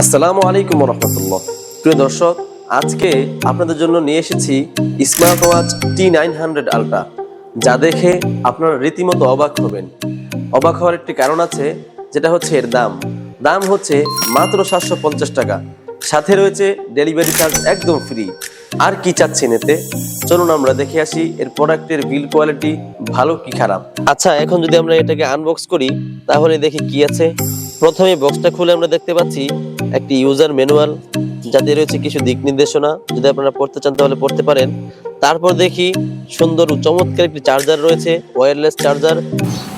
আসসালামু আলাইকুম রহমতুল্লাহ। প্রিয় দর্শক, আজকে আপনাদের জন্য নিয়ে এসেছি স্মার্ট ওয়াচ T900 আলট্রা, যা দেখে আপনারা রীতিমতো অবাক হবেন। অবাক হওয়ার একটি কারণ আছে, যেটা হচ্ছে এর দাম। দাম হচ্ছে মাত্র 750 টাকা, সাথে রয়েছে ডেলিভারি চার্জ একদম ফ্রি। আর কি চাচ্ছেন এতে? চলুন আমরা দেখে আসি এর প্রোডাক্টের বিল্ড কোয়ালিটি ভালো কি খারাপ। আচ্ছা, এখন যদি আমরা এটাকে আনবক্স করি তাহলে দেখি কি আছে। প্রথমে বক্সটা খুলে আমরা দেখতে পাচ্ছি একটি ইউজার ম্যানুয়াল, যাতে রয়েছে কিছু দিক নির্দেশনা। যদি আপনারা পড়তে চান তাহলে পড়তে পারেন। তারপর দেখি সুন্দর ও চমৎকার একটি চার্জার রয়েছে, ওয়্যারলেস চার্জার।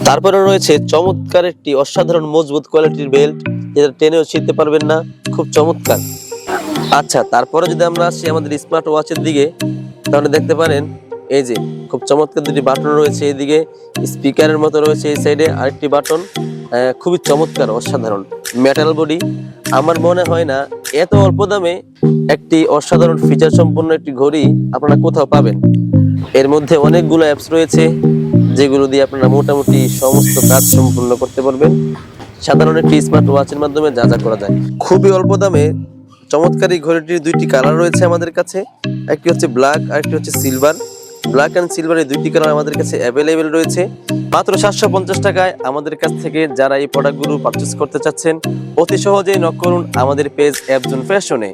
তারপরে রয়েছে চমৎকার একটি অসাধারণ মজবুত কোয়ালিটির বেল্ট, যেটা টেনেও ছিঁড়তে পারবেন না, খুব চমৎকার। আচ্ছা, তারপরে যদি আমরা আসি আমাদের স্মার্ট ওয়াচের দিকে, তাহলে দেখতে পারেন এই যে খুব চমৎকার দুটি বাটন রয়েছে। এইদিকে স্পিকারের মতো রয়েছে, এই সাইডে আরেকটি বাটন। খুবই চমৎকার, অসাধারণ মেটাল বডি। আমার মনে হয় না এত অল্প দামে একটি অসাধারণ ফিচার সম্পন্ন একটি ঘড়ি আপনারা কোথাও পাবেন। এর মধ্যে অনেকগুলো অ্যাপস রয়েছে, যেগুলো দিয়ে আপনারা মোটামুটি সমস্ত কাজ সম্পূর্ণ করতে পারবেন। সাধারণ একটি স্মার্ট ওয়াচের মাধ্যমে যা যা করা যায়। খুবই অল্প দামে চমৎকার এই ঘড়িটির দুইটি কালার রয়েছে আমাদের কাছে। একটি হচ্ছে ব্ল্যাক আর একটি হচ্ছে সিলভার। ব্ল্যাক অ্যান্ড সিলভার, এই দুইটি কালার আমাদের কাছে অ্যাভেলেবেল রয়েছে। মাত্র 750 টাকায় আমাদের কাছ থেকে যারা এই প্রোডাক্টগুলো পারচেস করতে চাচ্ছেন, অতি সহজেই নক করুন আমাদের পেজ অ্যাপজন ফ্যাশনে।